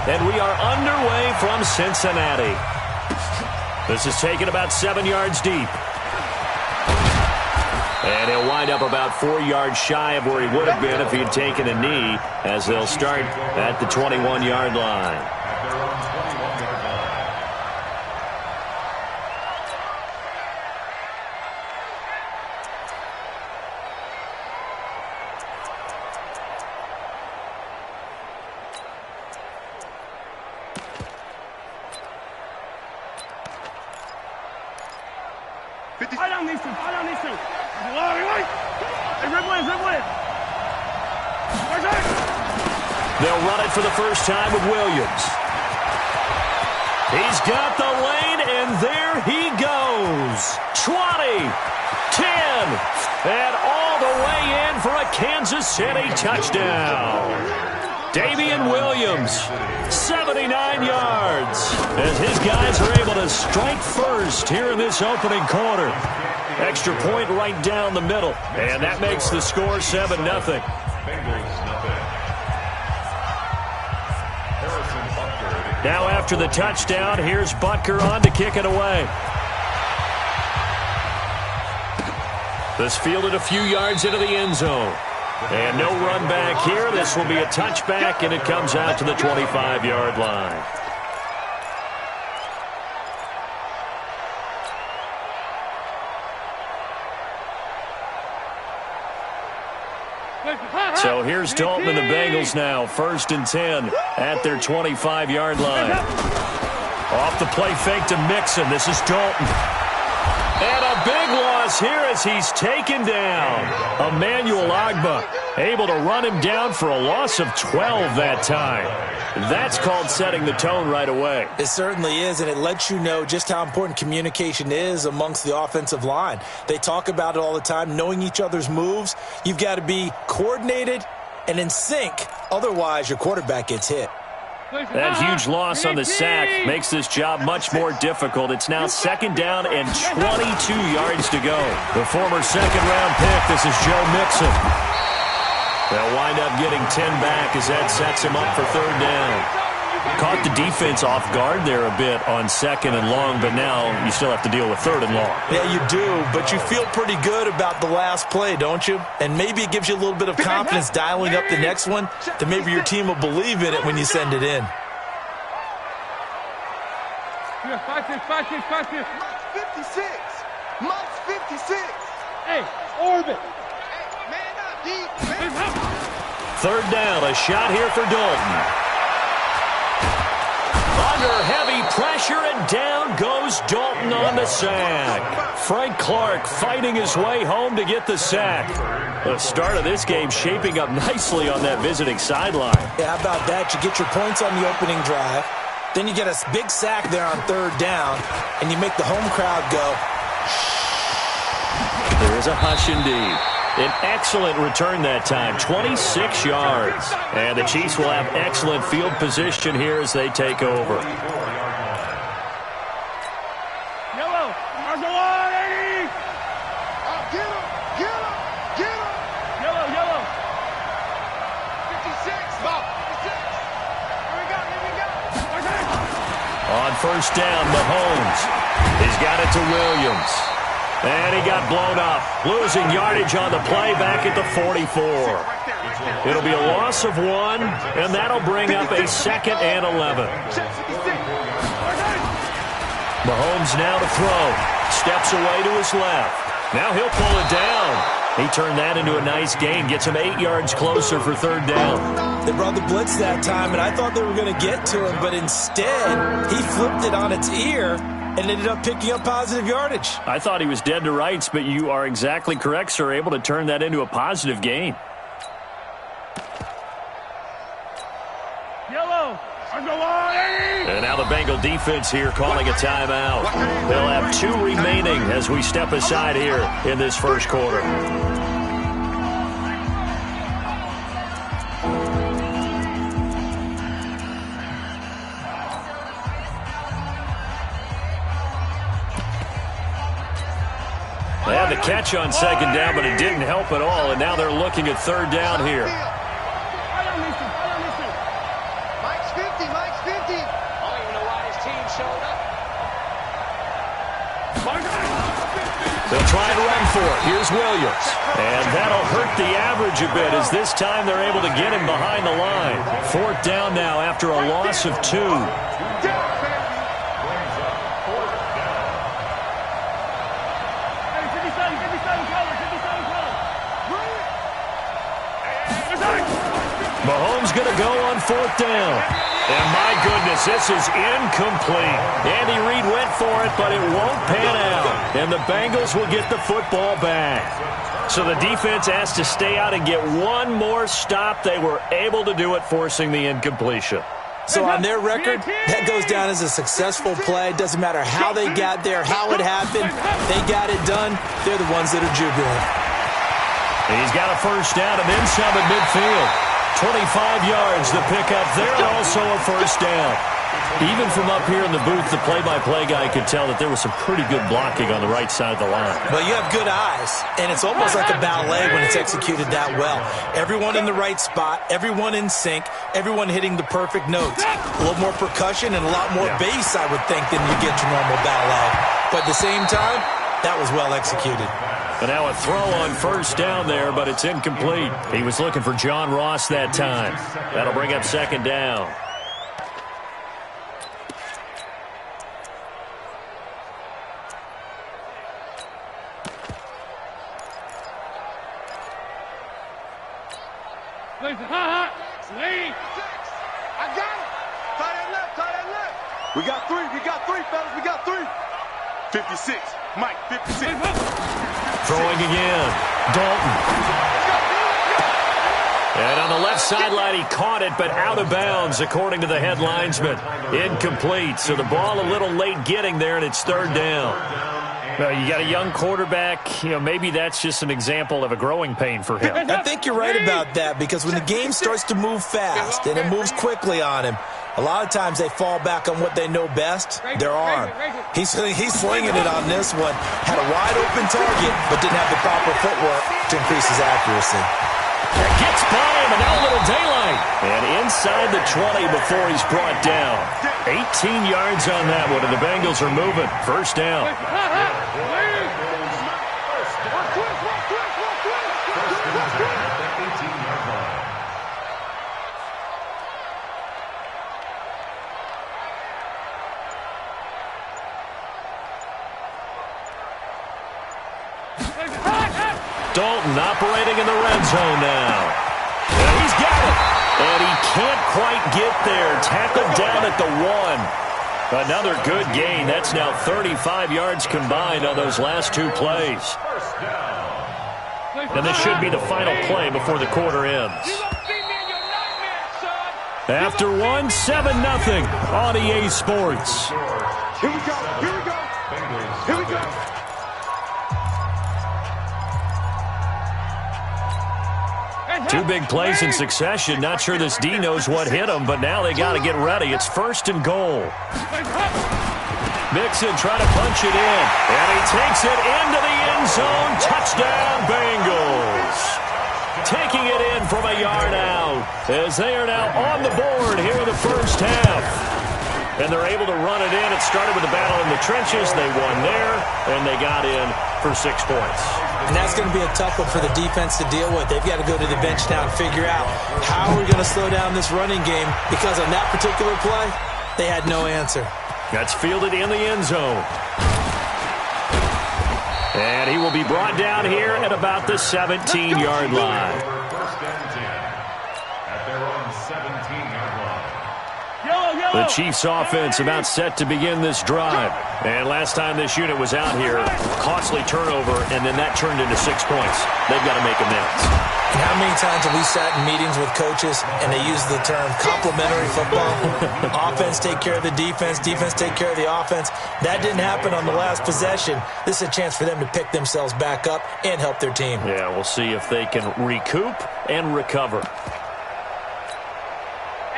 and we are underway from Cincinnati. This is taken about 7 yards deep. And he'll wind up about 4 yards shy of where he would have been if he had taken a knee, as they'll start at the 21-yard line. They'll run it for the first time with Williams. He's got the lane, and there he goes. 20, 10, and all the way in for a Kansas City touchdown. Damian Williams, 79 yards, as his guys are able to strike first here in this opening quarter. Extra point right down the middle, and that makes the score 7-0. Now after the touchdown, here's Butker on to kick it away. This fielded a few yards into the end zone. And no run back here. This will be a touchback, and it comes out to the 25-yard line. So here's Dalton and the Bengals now, 1st and 10 at their 25-yard line. Off the play fake to Mixon. This is Dalton. And a big loss here as he's taken down. Emmanuel Ogbah able to run him down for a loss of 12 that time. That's called setting the tone right away. It certainly is, and it lets you know just how important communication is amongst the offensive line. They talk about it all the time, knowing each other's moves. You've got to be coordinated and in sync. Otherwise, your quarterback gets hit. That huge loss on the sack makes this job much more difficult. It's now 2nd down and 22 yards to go. The former 2nd-round pick, this is Joe Mixon. They'll wind up getting 10 back as that sets him up for 3rd down. Caught the defense off guard there a bit on 2nd and long, but now you still have to deal with 3rd and long. Yeah, you do, but you feel pretty good about the last play, don't you? And maybe it gives you a little bit of confidence dialing up the next one that maybe your team will believe in it when you send it in. Mark 56. Mark 56. Hey, orbit. Hey, man up, deep. 3rd down, a shot here for Dalton. Under heavy pressure, and down goes Dalton on the sack. Frank Clark fighting his way home to get the sack. The start of this game shaping up nicely on that visiting sideline. Yeah, how about that? You get your points on the opening drive. Then you get a big sack there on 3rd down, and you make the home crowd go. There is a hush indeed. An excellent return that time, 26 yards. And the Chiefs will have excellent field position here as they take over. Yellow, Eddie! Get him! Yellow! 56, Bob, 56. Here we go. On 1st down, Mahomes. He's got it to Williams. And he got blown up, losing yardage on the play back at the 44. It'll be a loss of 1, and that'll bring up a 2nd and 11. Mahomes now to throw. Steps away to his left. Now he'll pull it down. He turned that into a nice gain, gets him 8 yards closer for 3rd down. They brought the blitz that time, and I thought they were going to get to him, but instead he flipped it on its ear and ended up picking up positive yardage. I thought he was dead to rights, but you are exactly correct, sir. Able to turn that into a positive gain. Yellow. And now the Bengal defense here calling a timeout. They'll have 2 remaining as we step aside here in this 1st quarter. They had the catch on 2nd down, but it didn't help at all, and now they're looking at 3rd down here. Mike's 50, Mike's They'll try and run for it. Here's Williams. And that'll hurt the average a bit as this time they're able to get him behind the line. 4th down now after a loss of 2. Mahomes going to go on 4th down. And my goodness, this is incomplete. Andy Reid went for it, but it won't pan out. And the Bengals will get the football back. So the defense has to stay out and get one more stop. They were able to do it, forcing the incompletion. So on their record, that goes down as a successful play. Doesn't matter how they got there, how it happened. They got it done. They're the ones that are jubilant. He's got a 1st down and then some at midfield. 25 yards to pick up there, and also a 1st down. Even from up here in the booth, the play-by-play guy could tell that there was some pretty good blocking on the right side of the line. Well, you have good eyes, and it's almost like a ballet when it's executed that well. Everyone in the right spot, everyone in sync, everyone hitting the perfect notes. A little more percussion and a lot more bass, I would think, than you get your normal ballet. But at the same time, that was well executed. And now a throw on 1st down there, but it's incomplete. He was looking for John Ross that time. That'll bring up 2nd down. I got it. Tie that left. We got 3, fellas. We got 3. 56. Mike, 56. Throwing again. Dalton. And on the left sideline, he caught it, but out of bounds, according to the head linesman. Incomplete. So the ball a little late getting there, and it's 3rd down. Well, you got a young quarterback. You know, maybe that's just an example of a growing pain for him. I think you're right about that, because when the game starts to move fast and it moves quickly on him, a lot of times they fall back on what they know best, their arm. He's slinging it on this one. Had a wide-open target, but didn't have the proper footwork to increase his accuracy. That gets by him, and now a little daylight. And inside the 20 before he's brought down. 18 yards on that one, and the Bengals are moving. 1st down. Dalton operating in the red zone now. And he's got it. And he can't quite get there. Tackled down at the 1. Another good gain. That's now 35 yards combined on those last 2 plays. And this should be the final play before the quarter ends. After 1, 7-0 on EA Sports. Here we go. Here we go. Two big plays in succession. Not sure this D knows what hit him, but now they got to get ready. It's 1st and goal. Mixon trying to punch it in, and he takes it into the end zone. Touchdown, Bengals. Taking it in from a yard out as they are now on the board here in the 1st half. And they're able to run it in. It started with a battle in the trenches. They won there, and they got in for 6 points. And that's going to be a tough one for the defense to deal with. They've got to go to the bench now and figure out how we're going to slow down this running game, because on that particular play, they had no answer. That's fielded in the end zone. And he will be brought down here at about the 17-yard line. The Chiefs offense about set to begin this drive. And last time this unit was out here, costly turnover, and then that turned into 6 points. They've got to make amends. And how many times have we sat in meetings with coaches and they use the term complementary football? Offense take care of the defense, defense take care of the offense. That didn't happen on the last possession. This is a chance for them to pick themselves back up and help their team. Yeah, we'll see if they can recoup and recover.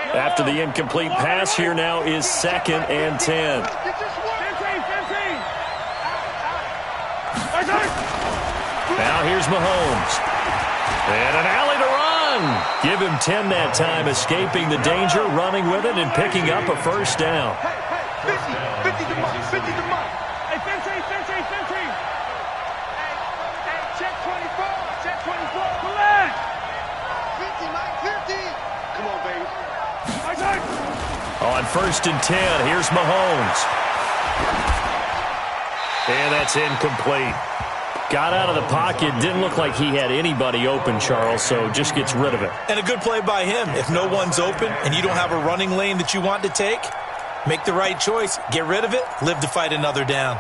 After the incomplete pass, here now is 2nd and 10. Now here's Mahomes. And an alley to run. Give him 10 that time, escaping the danger, running with it, and picking up a 1st down. 50 to money, 50 to money. Hey, 15. Hey, check 24. Check 24. Collect. 50, Mike, 50. Come on, baby. On 1st and 10, here's Mahomes. And that's incomplete. Got out of the pocket. Didn't look like he had anybody open, Charles, so just gets rid of it. And a good play by him. If no one's open and you don't have a running lane that you want to take, make the right choice. Get rid of it. Live to fight another down.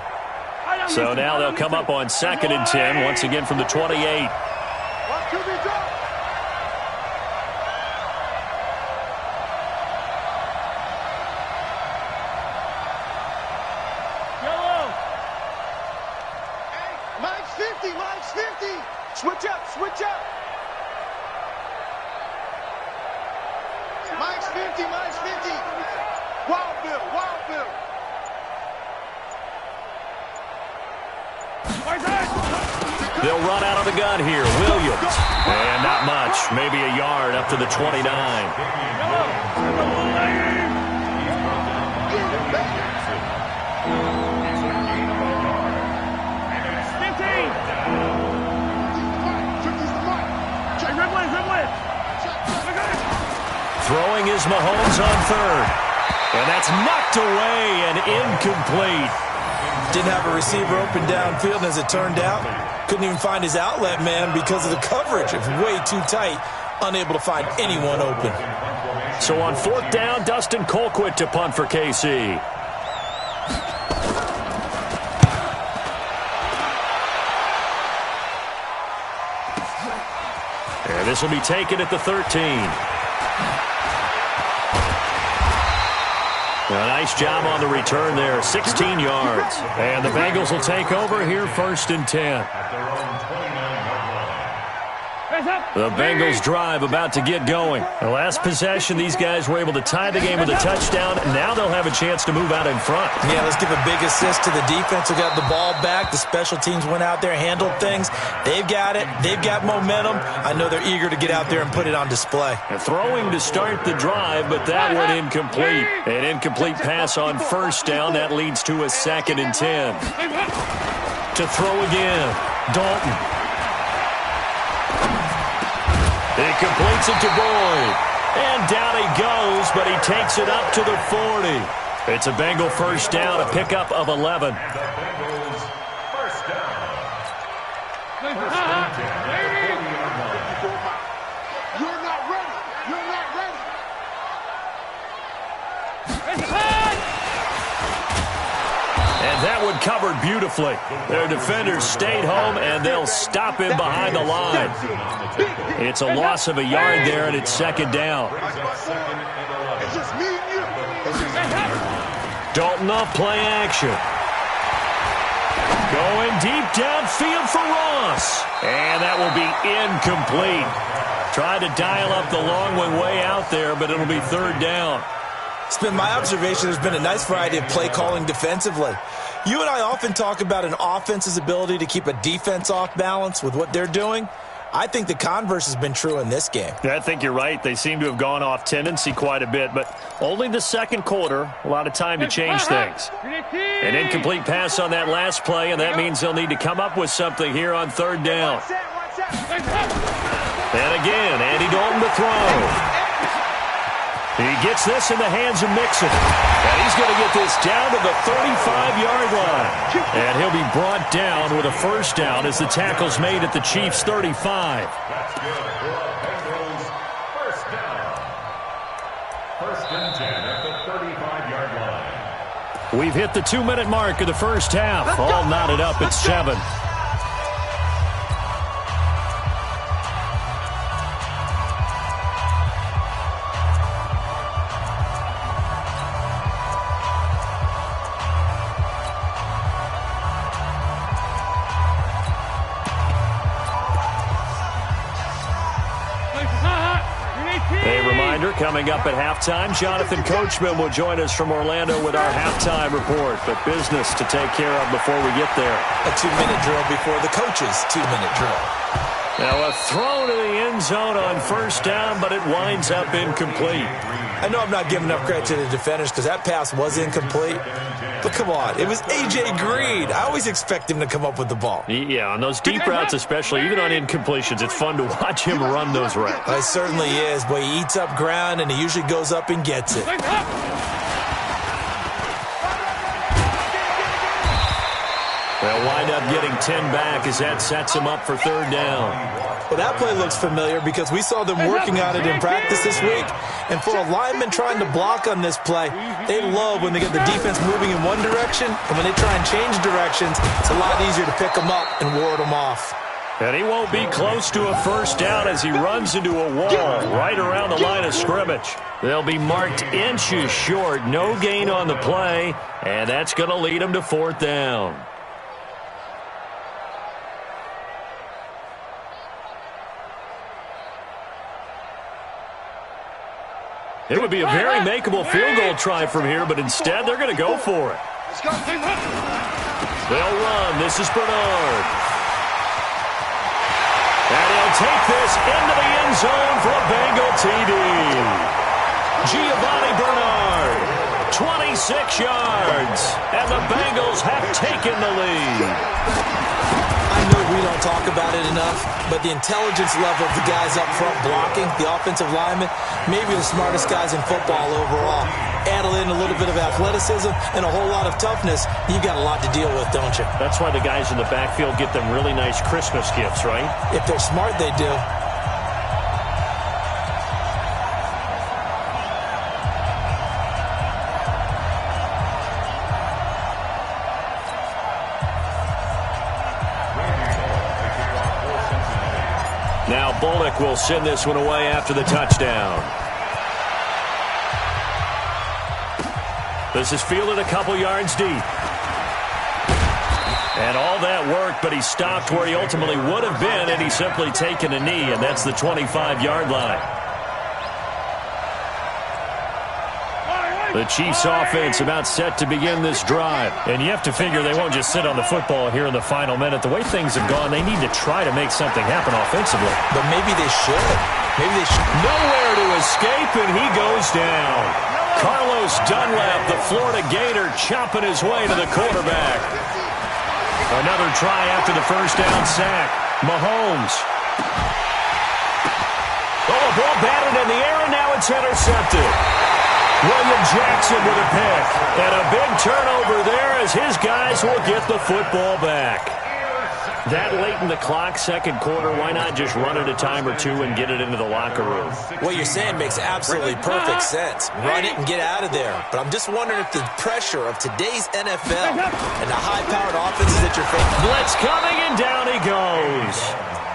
So now they'll come up on 2nd and 10, once again from the 28. What could be done? Mike's 50, Mike's 50. Switch up. Mike's 50. Wild Bill. They'll run out of the gun here. Williams. And not much. Maybe a yard up to the 29. Throwing is Mahomes on 3rd. And that's knocked away and incomplete. Didn't have a receiver open downfield, and as it turned out, couldn't even find his outlet man because of the coverage. It was way too tight, unable to find anyone open. So on 4th down, Dustin Colquitt to punt for KC. And this will be taken at the 13. A nice job on the return there, 16 yards. And the Bengals will take over here 1st and 10. The Bengals drive about to get going. The last possession, these guys were able to tie the game with a touchdown. Now they'll have a chance to move out in front. Yeah, let's give a big assist to the defense who got the ball back. The special teams went out there, handled things. They've got it. They've got momentum. I know they're eager to get out there and put it on display. And throwing to start the drive, but that went incomplete. An incomplete pass on 1st down. That leads to a 2nd and 10. To throw again, Dalton. He completes it to Boyd. And down he goes, but he takes it up to the 40. It's a Bengal 1st down, a pickup of 11. You're not ready. And that one covered beautifully. Their defenders stayed home, and they'll stop him behind the line. It's a loss of a yard there, and it's 2nd down. It's just me and you. Dalton off play action. Going deep downfield for Ross. And that will be incomplete. Tried to dial up the long one way out there, but it'll be 3rd down. It's been my observation there's been a nice variety of play calling defensively. You and I often talk about an offense's ability to keep a defense off balance with what they're doing. I think the converse has been true in this game. Yeah, I think you're right. They seem to have gone off tendency quite a bit, but only the 2nd quarter, a lot of time to change things. An incomplete pass on that last play, and that means they'll need to come up with something here on 3rd down. And again, Andy Dalton to throw. He gets this in the hands of Mixon. And he's going to get this down to the 35-yard line. And he'll be brought down with a 1st down as the tackle's made at the Chiefs' 35. That's good for Bengals. 1st down. 1st and 10 at the 35-yard line. We've hit the 2-minute mark of the 1st half. All knotted up at 7. A reminder, coming up at halftime, Jonathan Coachman will join us from Orlando with our halftime report. But business to take care of before we get there. A 2-minute drill before the coach's 2-minute drill. Now a throw to the end zone on 1st down, but it winds up incomplete. I know I'm not giving enough credit to the defenders because that pass was incomplete. But come on, it was A.J. Green. I always expect him to come up with the ball. Yeah, on those deep routes especially, even on incompletions, it's fun to watch him run those routes. It certainly is, but he eats up ground and he usually goes up and gets it. They'll wind up getting 10 back as that sets him up for third down. Well, that play looks familiar because we saw them working on it in practice this week. And for a lineman trying to block on this play, they love when they get the defense moving in one direction. And when they try and change directions, it's a lot easier to pick them up and ward them off. And he won't be close to a first down as he runs into a wall right around the line of scrimmage. They'll be marked inches short, no gain on the play, and that's going to lead them to fourth down. It would be a very makeable field goal try from here, but instead they're going to go for it. They'll run. This is Bernard. And he'll take this into the end zone for a Bengal TD. Giovanni Bernard, 26 yards, and the Bengals have taken the lead. I know we don't talk about it enough, but the intelligence level of the guys up front blocking, the offensive linemen, maybe the smartest guys in football overall. Add in a little bit of athleticism and a whole lot of toughness, you've got a lot to deal with, don't you? That's why the guys in the backfield get them really nice Christmas gifts, right? If they're smart, they do. Now Bullock will send this one away after the touchdown. This is fielded a couple yards deep. And all that worked, but he stopped where he ultimately would have been had he simply taken a knee, and that's the 25-yard line. The Chiefs' offense about set to begin this drive. And you have to figure they won't just sit on the football here in the final minute. The way things have gone, they need to try to make something happen offensively. But maybe they should. Maybe they should. Nowhere to escape, and he goes down. Carlos Dunlap, the Florida Gator, chopping his way to the quarterback. Another try after the first down sack. Mahomes. Oh, a ball batted in the air, and now it's intercepted. William Jackson with a pick. And a big turnover there as his guys will get the football back. That late in the clock, second quarter, why not just run it a time or two and get it into the locker room? What you're saying makes absolutely perfect sense. Run it and get out of there. But I'm just wondering if the pressure of today's NFL and the high-powered offenses that you're facing. Blitz coming, and down he goes.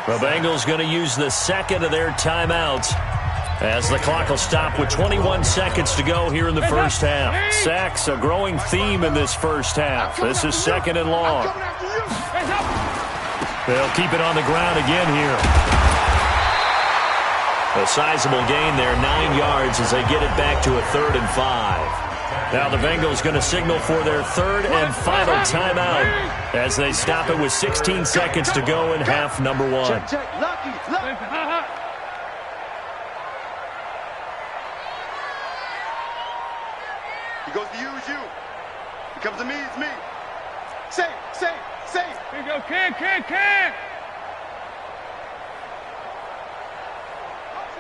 The Bengals going to use the second of their timeouts as the clock will stop with 21 seconds to go here in the first half. Sacks, a growing theme in this first half. This is second and long. They'll keep it on the ground again here. A sizable gain there, 9 yards as they get it back to a 3rd and 5. Now the Bengals going to signal for their third and final timeout as they stop it with 16 seconds to go in half number 1. Check. Lucky. He goes to use you. He comes to me, it's me. Say. Here you go, kick.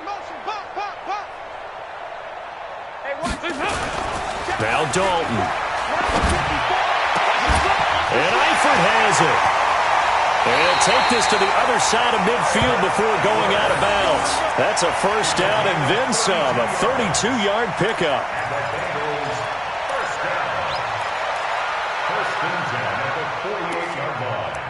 Motion, pop. Hey, watch this. Now Dalton. And Eifert has it. And he'll take this to the other side of midfield before going out of bounds. That's a first down and then some, a 32-yard pickup. First and 10 at the 48-yard line.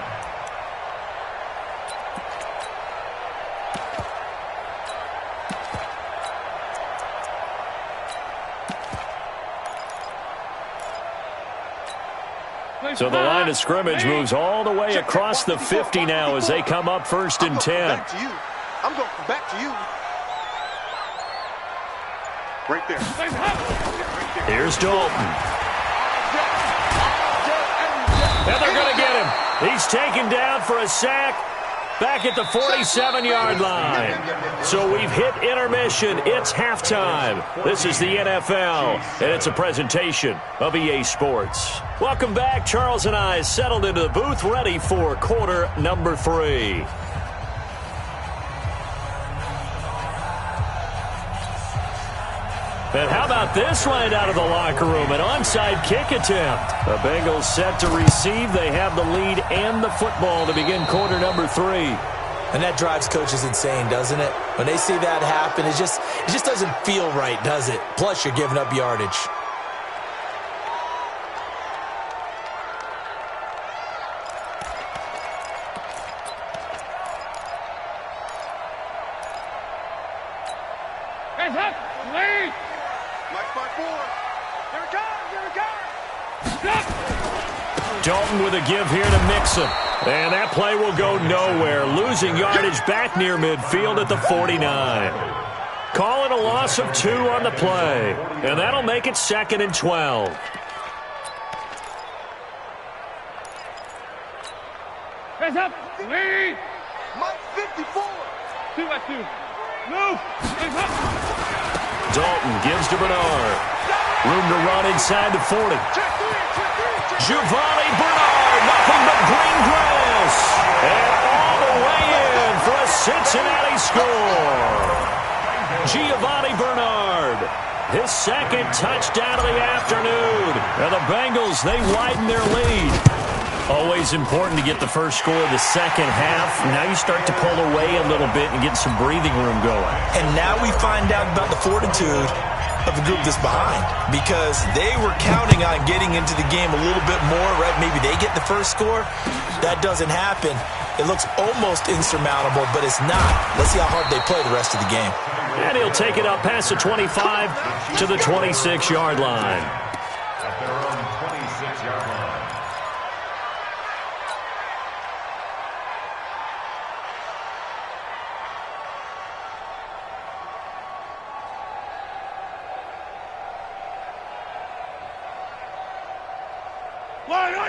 So the line of scrimmage moves all the way across the 50 now as they come up first and 10. Back to you. I'm going back to you. Right there. Here's Dalton. And they're going to get him. He's taken down for a sack. back at the 47-yard line. So we've hit intermission. It's halftime. This is the NFL, and it's a presentation of EA Sports. Welcome back. Charles and I settled into the booth, ready for quarter number 3. And how about this right out of the locker room? An onside kick attempt. The Bengals set to receive. They have the lead and the football to begin quarter number 3. And that drives coaches insane, doesn't it? When they see that happen, it just doesn't feel right, does it? Plus, you're giving up yardage. Hands up, lead. Mike 5-4. Here it comes, here it comes. Stop. Dalton with a give here to Mixon. And that play will go nowhere. Losing yardage back near midfield at the 49. Call it a loss of 2 on the play. And that'll make it 2nd and 12. Hands up, lead. Mike 54. 2 by 2. Move. Hands up. Dalton gives to Bernard. Room to run inside the 40. Giovanni Bernard, nothing but green grass. And all the way in for a Cincinnati score. Giovanni Bernard, his 2nd touchdown of the afternoon. And the Bengals, they widen their lead. Always important to get the first score of the second half. Now you start to pull away a little bit and get some breathing room going. And now we find out about the fortitude of the group that's behind, because they were counting on getting into the game a little bit more, right? Maybe they get the first score. That doesn't happen. It looks almost insurmountable, but it's not. Let's see how hard they play the rest of the game. And he'll take it up past the 25 to the 26-yard line. At their own 26-yard line.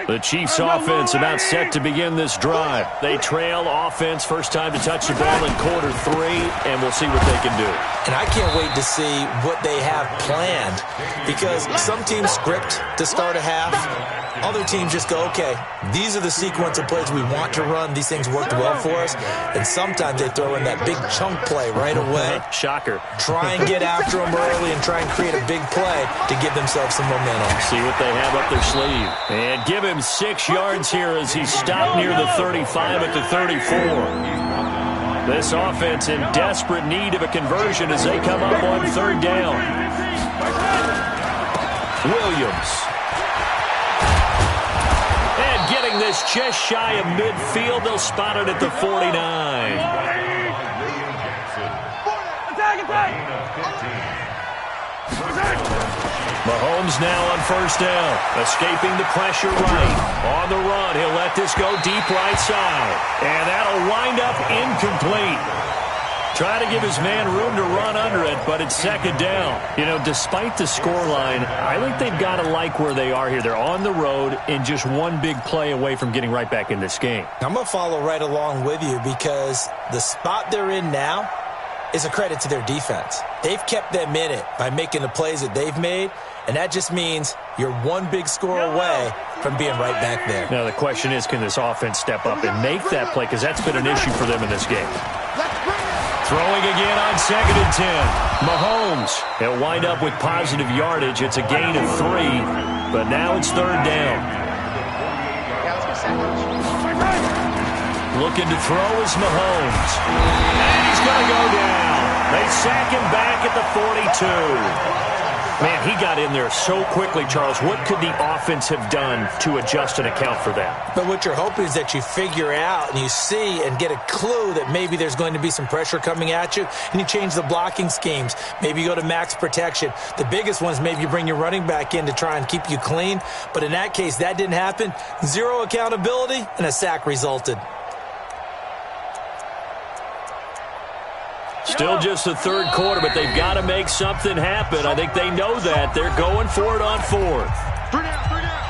The Chiefs offense about set to begin this drive. They trail offense, first time to touch the ball in quarter 3, and we'll see what they can do. And I can't wait to see what they have planned, because some teams script to start a half. Other teams just go, okay, these are the sequence of plays we want to run. These things worked well for us. And sometimes they throw in that big chunk play right away. Shocker. Try and get after them early and try and create a big play to give themselves some momentum. See what they have up their sleeve. And give him 6 yards here as he stopped near the 35 at the 34. This offense in desperate need of a conversion as they come up on 3rd down. Williams. And getting this just shy of midfield, they'll spot it at the 49. Mahomes now on 1st down, escaping the pressure right. On the run, he'll let this go deep right side. And that'll wind up incomplete. Try to give his man room to run under it, but it's 2nd down. You know, despite the scoreline, I think they've got to like where they are here. They're on the road and just one big play away from getting right back in this game. I'm going to follow right along with you, because the spot they're in now is a credit to their defense. They've kept them in it by making the plays that they've made, and that just means you're one big score away from being right back there. Now the question is, can this offense step up and make that play, because that's been an issue for them in this game. Throwing again on 2nd and 10. Mahomes. He'll wind up with positive yardage. It's a gain of 3, but now it's 3rd down. Looking to throw is Mahomes. And he's going to go down. They sack him back at the 42. Man, he got in there so quickly, Charles. What could the offense have done to adjust and account for that? But what you're hoping is that you figure out and you see and get a clue that maybe there's going to be some pressure coming at you, and you change the blocking schemes. Maybe you go to max protection. The biggest one is maybe you bring your running back in to try and keep you clean. But in that case, that didn't happen. 0 accountability, and a sack resulted. Still just the 3rd quarter, but they've got to make something happen. I think they know that. They're going for it on 4th. 3 down, 3 down.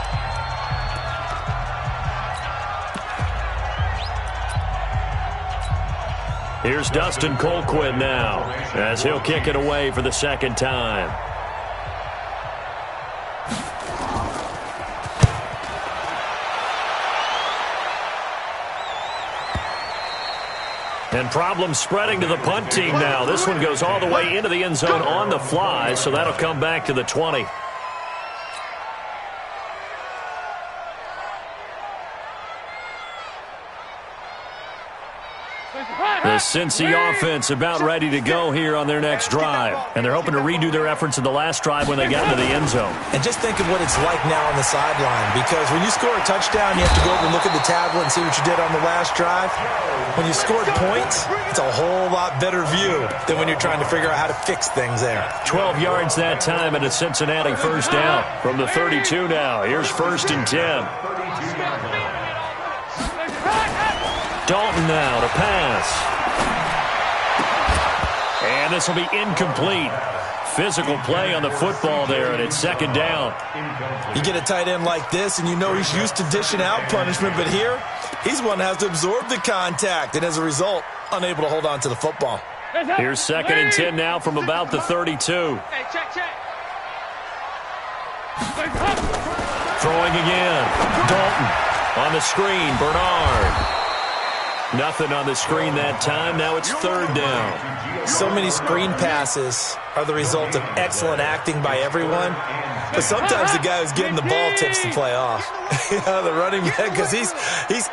Here's Dustin Colquitt now as he'll kick it away for the second time. And problems spreading to the punt team now. This one goes all the way into the end zone on the fly, so that'll come back to the 20. The Cincy offense about ready to go here on their next drive. And they're hoping to redo their efforts in the last drive when they got into the end zone. And just think of what it's like now on the sideline, because when you score a touchdown, you have to go over and look at the tablet and see what you did on the last drive. When you scored points, it's a whole lot better view than when you're trying to figure out how to fix things there. 12 yards that time and a Cincinnati first down from the 32 now. Here's 1st and 10. Dalton now to pass. And this will be incomplete. Physical play on the football there, and it's 2nd down. You get a tight end like this, and you know he's used to dishing out punishment, but here, he's one that has to absorb the contact, and as a result, unable to hold on to the football. Here's 2nd and 10 now from about the 32. Throwing again. Dalton on the screen. Bernard. Nothing on the screen that time. Now it's 3rd down. So many screen passes are the result of excellent acting by everyone. But sometimes the guy who's getting the ball tips the play off. The running back, because he's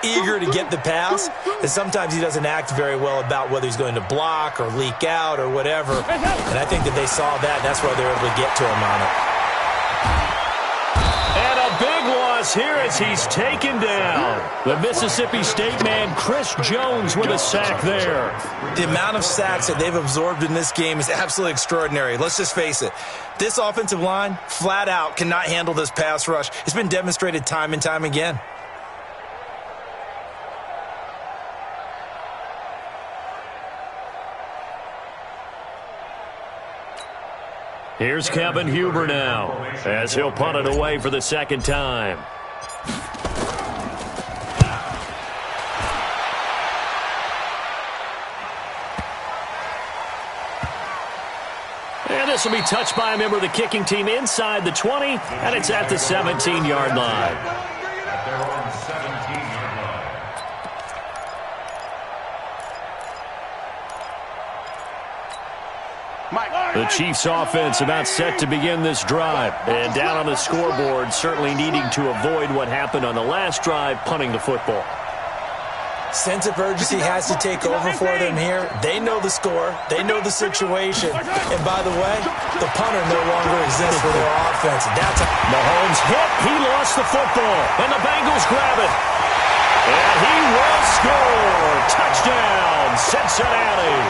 eager to get the pass. And sometimes he doesn't act very well about whether he's going to block or leak out or whatever. And I think that they saw that, and that's why they were able to get to him on it. And a big loss here as he's taken down. The Mississippi State man, Chris Jones, with a sack there. The amount of sacks that they've absorbed in this game is absolutely extraordinary. Let's just face it. This offensive line, flat out, cannot handle this pass rush. It's been demonstrated time and time again. Here's Kevin Huber now as he'll punt it away for the 2nd time. And this will be touched by a member of the kicking team inside the 20, and it's at the 17-yard line. At their own 17-yard line. The Chiefs offense about set to begin this drive. And down on the scoreboard, certainly needing to avoid what happened on the last drive, punting the football. Sense of urgency has to take over for them here. They know the score. They know the situation. And by the way, the punter no longer exists for their offense. That's a Mahomes hit. He lost the football. And the Bengals grab it. And he will score. Touchdown, Cincinnati.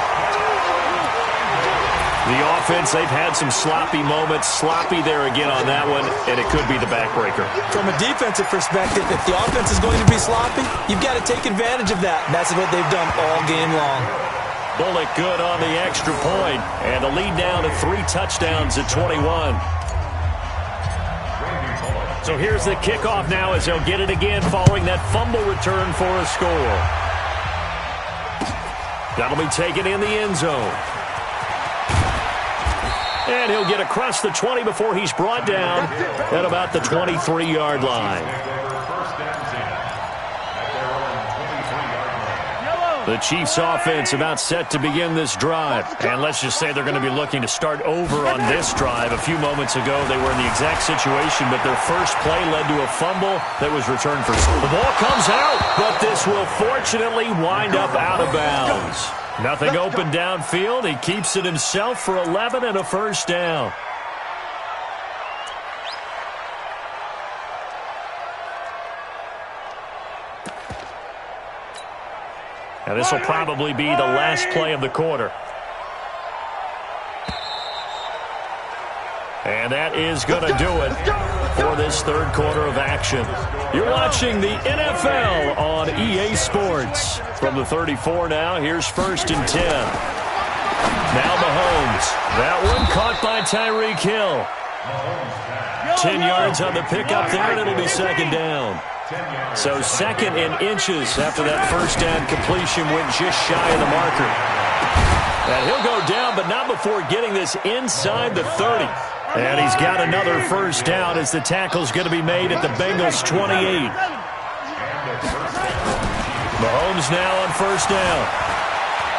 The offense, they've had some sloppy moments. Sloppy there again on that one, and it could be the backbreaker. From a defensive perspective, if the offense is going to be sloppy, you've got to take advantage of that. And that's what they've done all game long. Bullock good on the extra point, and a lead down to 3 touchdowns at 21. So here's the kickoff now as they'll get it again following that fumble return for a score. That'll be taken in the end zone. And he'll get across the 20 before he's brought down at about the 23-yard line. The Chiefs offense about set to begin this drive. And let's just say they're going to be looking to start over on this drive. A few moments ago, they were in the exact situation, but their first play led to a fumble that was returned for. The ball comes out, but this will fortunately wind up out of bounds. Nothing open downfield. He keeps it himself for 11 and a first down. And this will probably be the last play of the quarter. And that is going to do it for this third quarter of action. You're watching the NFL on EA Sports. From the 34 now, here's 1st and 10. Now Mahomes. That one caught by Tyreek Hill. 10 yards on the pickup there, and it'll be 2nd down. So 2nd and inches after that first down completion went just shy of the marker. And he'll go down, but not before getting this inside the 30. And he's got another first down as the tackle's going to be made at the Bengals' 28. Mahomes now on first down.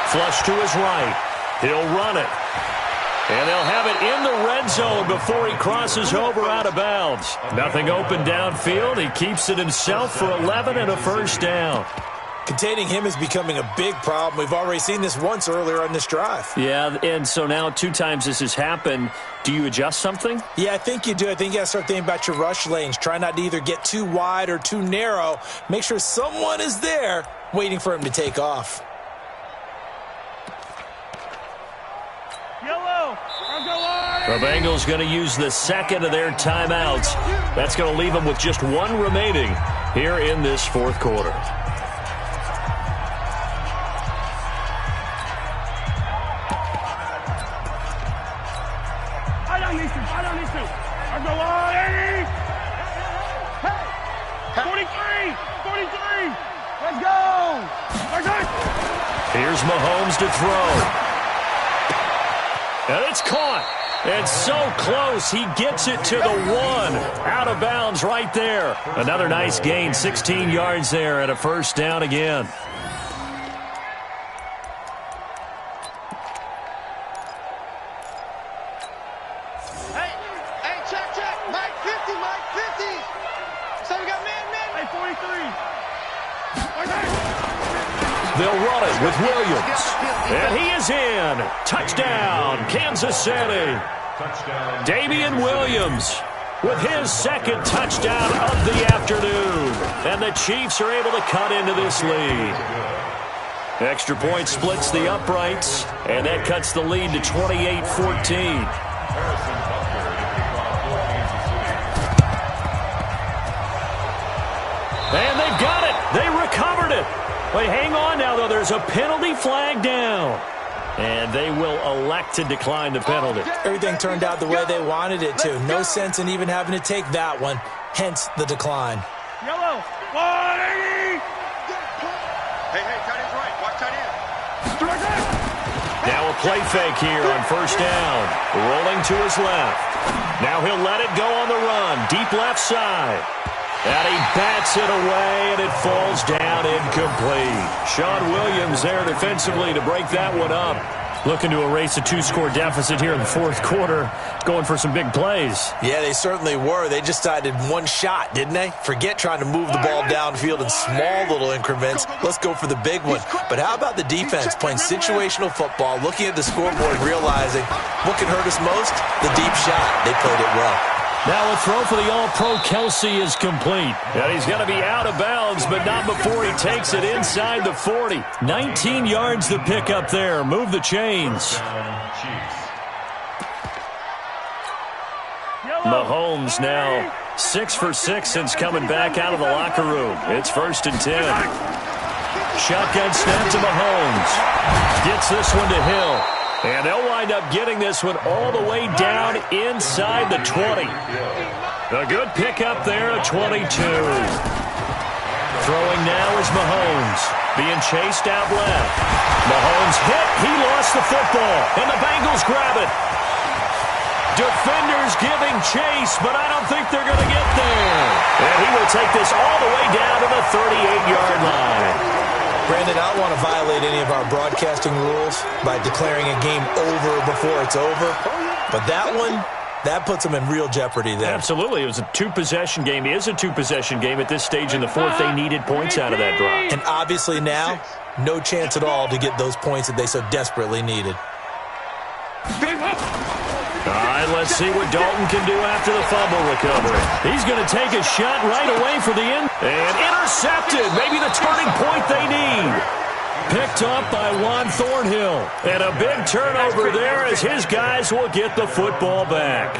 Flush to his right. He'll run it. And they'll have it in the red zone before he crosses over out of bounds. Nothing open downfield. He keeps it himself for 11 and a first down. Containing him is becoming a big problem. We've already seen this once earlier on this drive. Yeah, and so now 2 times this has happened. Do you adjust something? Yeah, I think you do. I think you got to start thinking about your rush lanes. Try not to either get too wide or too narrow. Make sure someone is there waiting for him to take off. The Bengals going to use the 2nd of their timeouts. That's going to leave them with just 1 remaining here in this 4th quarter. I don't need to. I'll go on, Eddie. Hey, 43. Let's go. Here's Mahomes to throw. And it's caught. And so close, he gets it to the 1. Out of bounds right there. Another nice gain, 16 yards there and a first down again. Hey, check. Mike 50. So we got man. Hey, 43. They'll run it with Williams. And he is in. Touchdown, Kansas City. Damian Williams with his 2nd touchdown of the afternoon. And the Chiefs are able to cut into this lead. Extra point splits the uprights, and that cuts the lead to 28-14. And they've got it. They recovered it. Wait, hang on now, though. There's a penalty flag down. And they will elect to decline the penalty. Everything turned out the way they wanted it to. No sense in even having to take that one. Hence the decline. Yellow. 180. Hey, tight end's right. Watch tight end. Now a play fake here on first down. Rolling to his left. Now he'll let it go on the run. Deep left side. And he bats it away, and it falls down incomplete. Sean Williams there defensively to break that one up. Looking to erase a 2-score deficit here in the 4th quarter. Going for some big plays. Yeah, they certainly were. They just decided one shot, didn't they? Forget trying to move the ball downfield in small little increments. Let's go for the big one. But how about the defense playing situational football, looking at the scoreboard, realizing what can hurt us most? The deep shot. They played it well. Now a throw for the All-Pro Kelsey is complete. And he's going to be out of bounds, but not before he takes it inside the 40. 19 yards the pick up there. Move the chains. Mahomes now 6 for 6 since coming back out of the locker room. It's 1st and 10. Shotgun snap to Mahomes. Gets this one to Hill. And they'll wind up getting this one all the way down inside the 20. A good pickup there at 22. Throwing now is Mahomes. Being chased out left. Mahomes hit. He lost the football. And the Bengals grab it. Defenders giving chase, but I don't think they're going to get there. And he will take this all the way down to the 38-yard line. Brandon, I don't want to violate any of our broadcasting rules by declaring a game over before it's over. But that one, that puts them in real jeopardy there. Absolutely. It was a 2-possession game. It is a 2-possession game at this stage in the 4th. They needed points out of that drive. And obviously now, no chance at all to get those points that they so desperately needed. All right, let's see what Dalton can do after the fumble recovery. He's going to take a shot right away for the end. And intercepted. Maybe the turning point they need. Picked up by Juan Thornhill. And a big turnover there as his guys will get the football back.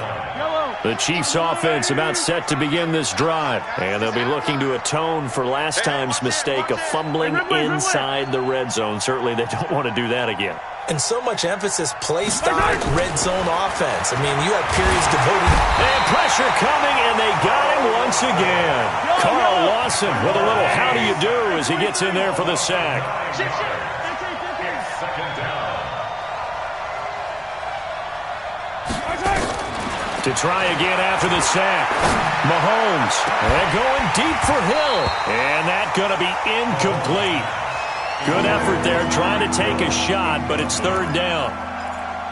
The Chiefs offense about set to begin this drive. And they'll be looking to atone for last time's mistake of fumbling inside the red zone. Certainly they don't want to do that again. And so much emphasis placed on red zone offense. I mean, you have periods devoted. And pressure coming, and they got him once again. Carl Lawson with a little how do you do as he gets in there for the sack. Second down. To try again after the sack. Mahomes, and going deep for Hill. And that's going to be incomplete. Good effort there trying to take a shot, but it's third down.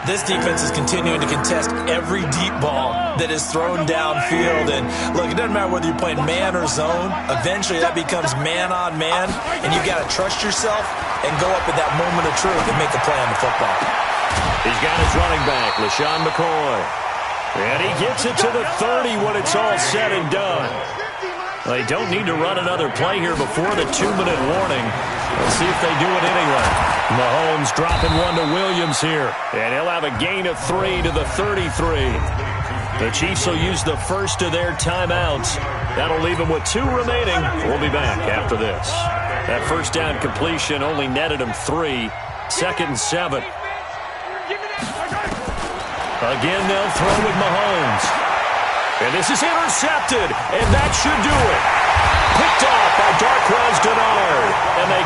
This defense is continuing to contest every deep ball that is thrown downfield. And look, it doesn't matter whether you're playing man or zone. Eventually that becomes man on man, and you got to trust yourself and go up at that moment of truth and make a play on the football. He's got his running back, LaShawn McCoy. And he gets it to the 30 when it's all said and done. They don't need to run another play here before the 2-minute warning. Let's see if they do it anyway. Mahomes dropping one to Williams here. And he'll have a gain of 3 to the 33. The Chiefs will use the first of their timeouts. That'll leave them with 2 remaining. We'll be back after this. That first down completion only netted him 3. 2nd and 7. Again, they'll throw with Mahomes. And this is intercepted, and that should do it. Picked off by Darqueze Dennard. And they